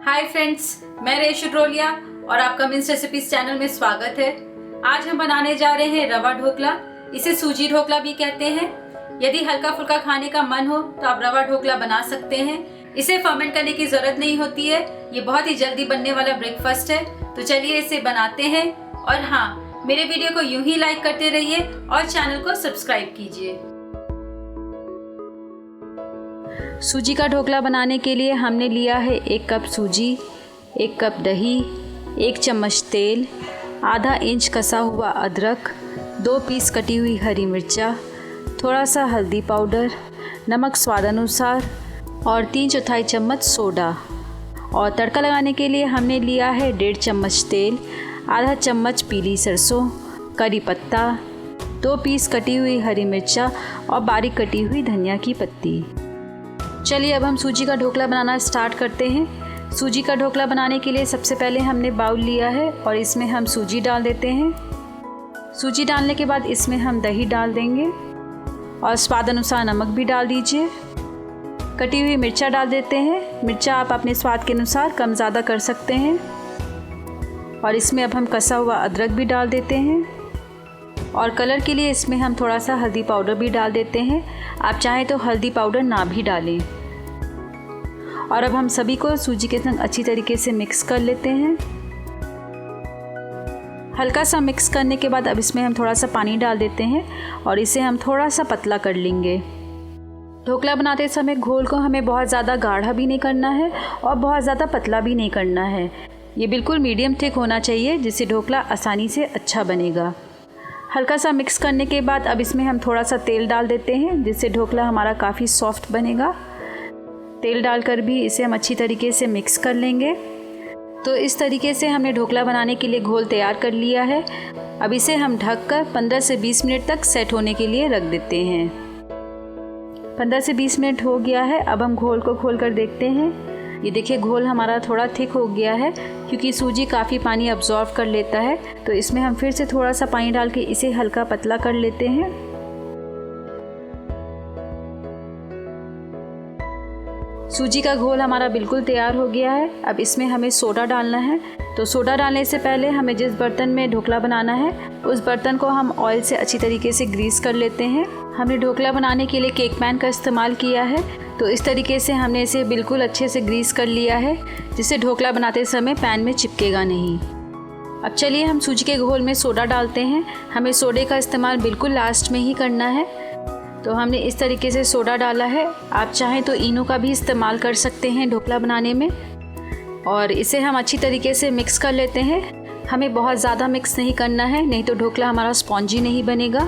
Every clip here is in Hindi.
हाय फ्रेंड्स, मैं रेशु ट्रोलिया और आपका मिन्स रेसिपीज चैनल में स्वागत है। आज हम बनाने जा रहे हैं रवा ढोकला। इसे सूजी ढोकला भी कहते हैं। यदि हल्का फुल्का खाने का मन हो तो आप रवा ढोकला बना सकते हैं। इसे फर्मेंट करने की जरूरत नहीं होती है। ये बहुत ही जल्दी बनने वाला ब्रेकफास्ट है। तो चलिए इसे बनाते हैं। और हाँ, मेरे वीडियो को यूं ही लाइक करते रहिए और चैनल को सब्सक्राइब कीजिए। सूजी का ढोकला बनाने के लिए हमने लिया है 1 कप सूजी, 1 कप दही, 1 चम्मच तेल, आधा इंच कसा हुआ अदरक, 2 पीस कटी हुई हरी मिर्चा, थोड़ा सा हल्दी पाउडर, नमक स्वाद अनुसार और 3/4 चम्मच सोडा। और तड़का लगाने के लिए हमने लिया है 1.5 चम्मच तेल, आधा चम्मच पीली सरसों, करी पत्ता, 2 पीस कटी हुई हरी मिर्चा और बारीक कटी हुई धनिया की पत्ती। चलिए अब हम सूजी का ढोकला बनाना स्टार्ट करते हैं। सूजी का ढोकला बनाने के लिए सबसे पहले हमने बाउल लिया है और इसमें हम सूजी डाल देते हैं। सूजी डालने के बाद इसमें हम दही डाल देंगे और स्वाद अनुसार नमक भी डाल दीजिए। कटी हुई मिर्चा डाल देते हैं। मिर्चा आप अपने स्वाद के अनुसार कम ज़्यादा कर सकते हैं। और इसमें अब हम कसा हुआ अदरक भी डाल देते हैं। और कलर के लिए इसमें हम थोड़ा सा हल्दी पाउडर भी डाल देते हैं। आप चाहें तो हल्दी पाउडर ना भी डालें। और अब हम सभी को सूजी के संग अच्छी तरीके से मिक्स कर लेते हैं। हल्का सा मिक्स करने के बाद अब इसमें हम थोड़ा सा पानी डाल देते हैं और इसे हम थोड़ा सा पतला कर लेंगे। ढोकला बनाते समय घोल को हमें बहुत ज़्यादा गाढ़ा भी नहीं करना है और बहुत ज़्यादा पतला भी नहीं करना है। ये बिल्कुल मीडियम थिक होना चाहिए, जिससे ढोकला आसानी से अच्छा बनेगा। हल्का सा मिक्स करने के बाद अब इसमें हम थोड़ा सा तेल डाल देते हैं, जिससे ढोकला हमारा काफ़ी सॉफ्ट बनेगा। तेल डालकर भी इसे हम अच्छी तरीके से मिक्स कर लेंगे। तो इस तरीके से हमने ढोकला बनाने के लिए घोल तैयार कर लिया है। अब इसे हम ढककर 15 से 20 मिनट तक सेट होने के लिए रख देते हैं। 15 से 20 मिनट हो गया है। अब हम घोल को खोल कर देखते हैं। ये देखिए, घोल हमारा थोड़ा थिक हो गया है, क्योंकि सूजी काफ़ी पानी अब्जॉर्व कर लेता है। तो इसमें हम फिर से थोड़ा सा पानी डाल के इसे हल्का पतला कर लेते हैं। सूजी का घोल हमारा बिल्कुल तैयार हो गया है। अब इसमें हमें सोडा डालना है। तो सोडा डालने से पहले हमें जिस बर्तन में ढोकला बनाना है उस बर्तन को हम ऑयल से अच्छी तरीके से ग्रीस कर लेते हैं। हमने ढोकला बनाने के लिए केक पैन का इस्तेमाल किया है। तो इस तरीके से हमने इसे बिल्कुल अच्छे से ग्रीस कर लिया है, जिससे ढोकला बनाते समय पैन में चिपकेगा नहीं। अब चलिए हम सूजी के घोल में सोडा डालते हैं। हमें सोडे का इस्तेमाल बिल्कुल लास्ट में ही करना है। तो हमने इस तरीके से सोडा डाला है। आप चाहें तो इनो का भी इस्तेमाल कर सकते हैं ढोकला बनाने में। और इसे हम अच्छी तरीके से मिक्स कर लेते हैं। हमें बहुत ज़्यादा मिक्स नहीं करना है, नहीं तो ढोकला हमारा स्पॉन्जी नहीं बनेगा।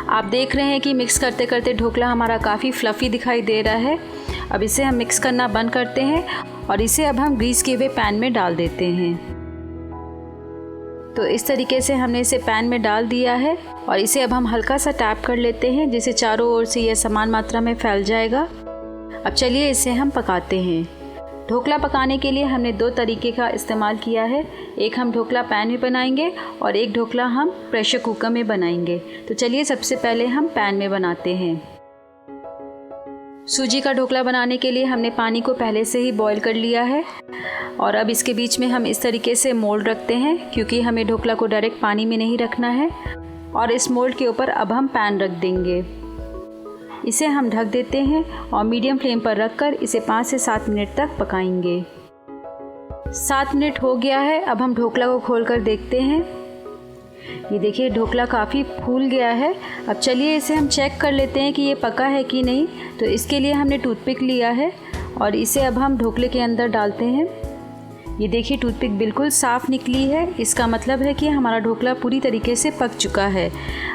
आप देख रहे हैं कि मिक्स करते करते ढोकला हमारा काफ़ी फ्लफ़ी दिखाई दे रहा है। अब इसे हम मिक्स करना बंद करते हैं और इसे अब हम ग्रीस किए हुए पैन में डाल देते हैं। तो इस तरीके से हमने इसे पैन में डाल दिया है और इसे अब हम हल्का सा टैप कर लेते हैं, जिससे चारों ओर से यह समान मात्रा में फैल जाएगा। अब चलिए इसे हम पकाते हैं। ढोकला पकाने के लिए हमने 2 तरीके का इस्तेमाल किया है। एक हम ढोकला पैन में बनाएंगे और एक ढोकला हम प्रेशर कुकर में बनाएंगे। तो चलिए सबसे पहले हम पैन में बनाते हैं। सूजी का ढोकला बनाने के लिए हमने पानी को पहले से ही बॉईल कर लिया है। और अब इसके बीच में हम इस तरीके से मोल्ड रखते हैं, क्योंकि हमें ढोकला को डायरेक्ट पानी में नहीं रखना है। और इस मोल्ड के ऊपर अब हम पैन रख देंगे। इसे हम ढक देते हैं और मीडियम फ्लेम पर रखकर इसे 5 से 7 मिनट तक पकाएंगे। 7 मिनट हो गया है। अब हम ढोकला को खोलकर देखते हैं। ये देखिए, ढोकला काफ़ी फूल गया है। अब चलिए इसे हम चेक कर लेते हैं कि ये पका है कि नहीं। तो इसके लिए हमने टूथपिक लिया है और इसे अब हम ढोकले के अंदर डालते हैं। ये देखिए, टूथपिक बिल्कुल साफ़ निकली है। इसका मतलब है कि हमारा ढोकला पूरी तरीके से पक चुका है।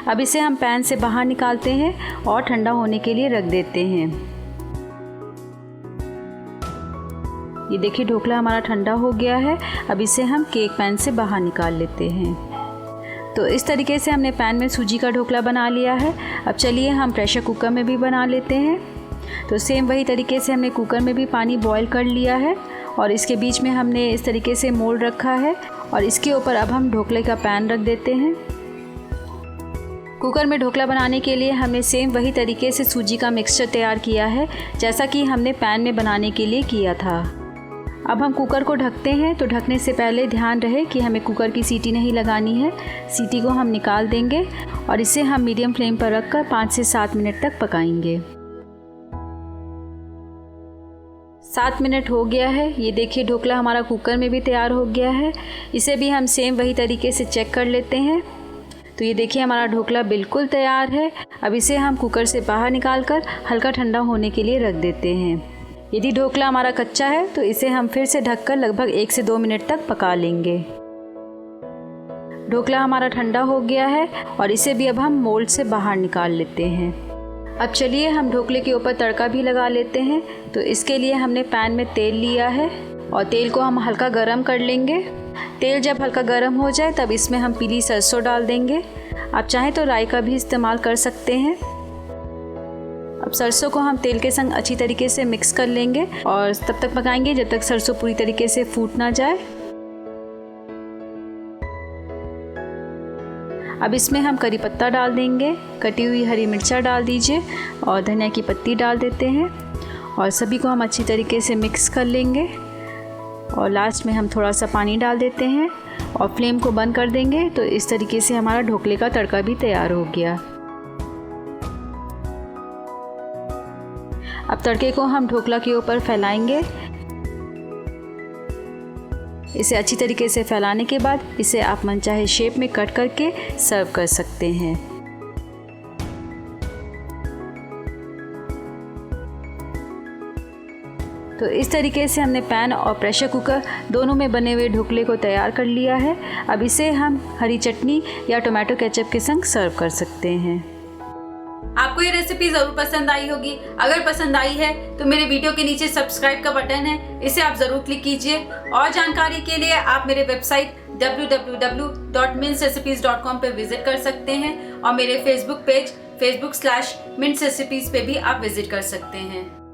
अब इसे हम पैन से बाहर निकालते हैं और ठंडा होने के लिए रख देते हैं। ये देखिए, ढोकला हमारा ठंडा हो गया है। अब इसे हम केक पैन से बाहर निकाल लेते हैं। तो इस तरीके से हमने पैन में सूजी का ढोकला बना लिया है। अब चलिए हम प्रेशर कुकर में भी बना लेते हैं। तो सेम वही तरीके से हमने कुकर में भी पानी बॉईल कर लिया है और इसके बीच में हमने इस तरीके से मोल्ड रखा है और इसके ऊपर अब हम ढोकले का पैन रख देते हैं। कुकर में ढोकला बनाने के लिए हमने सेम वही तरीके से सूजी का मिक्सचर तैयार किया है, जैसा कि हमने पैन में बनाने के लिए किया था। अब हम कुकर को ढकते हैं, तो ढकने से पहले ध्यान रहे कि हमें कुकर की सीटी नहीं लगानी है। सीटी को हम निकाल देंगे और इसे हम मीडियम फ्लेम पर रखकर 5 से 7 मिनट तक पकाएंगे। 7 मिनट हो गया है। ये देखिए ढोकला हमारा कुकर में भी तैयार हो गया है। इसे भी हम सेम वही तरीके से चेक कर लेते हैं। तो ये देखिए हमारा ढोकला बिल्कुल तैयार है। अब इसे हम कुकर से बाहर निकाल कर हल्का ठंडा होने के लिए रख देते हैं। यदि ढोकला हमारा कच्चा है तो इसे हम फिर से ढककर लगभग 1 से 2 मिनट तक पका लेंगे। ढोकला हमारा ठंडा हो गया है और इसे भी अब हम मोल्ड से बाहर निकाल लेते हैं। अब चलिए हम ढोकले के ऊपर तड़का भी लगा लेते हैं। तो इसके लिए हमने पैन में तेल लिया है और तेल को हम हल्का गरम कर लेंगे। तेल जब हल्का गरम हो जाए तब इसमें हम पीली सरसों डाल देंगे। आप चाहें तो राई का भी इस्तेमाल कर सकते हैं। अब सरसों को हम तेल के संग अच्छी तरीके से मिक्स कर लेंगे और तब तक पकाएंगे जब तक सरसों पूरी तरीके से फूट ना जाए। अब इसमें हम करी पत्ता डाल देंगे, कटी हुई हरी मिर्चा डाल दीजिए और धनिया की पत्ती डाल देते हैं और सभी को हम अच्छी तरीके से मिक्स कर लेंगे। और लास्ट में हम थोड़ा सा पानी डाल देते हैं और फ्लेम को बंद कर देंगे। तो इस तरीके से हमारा ढोकले का तड़का भी तैयार हो गया। अब तड़के को हम ढोकला के ऊपर फैलाएंगे। इसे अच्छी तरीके से फैलाने के बाद इसे आप मनचाहे शेप में कट करके सर्व कर सकते हैं। तो इस तरीके से हमने पैन और प्रेशर कुकर दोनों में बने हुए ढोकले को तैयार कर लिया है। अब इसे हम हरी चटनी या टोमेटो केचप के संग सर्व कर सकते हैं। आपको ये रेसिपी ज़रूर पसंद आई होगी। अगर पसंद आई है तो मेरे वीडियो के नीचे सब्सक्राइब का बटन है, इसे आप ज़रूर क्लिक कीजिए। और जानकारी के लिए आप मेरे वेबसाइट www.mintsrecipes.com पे विजिट कर सकते हैं और मेरे फेसबुक पेज facebook/mintsrecipes पे भी आप विजिट कर सकते हैं।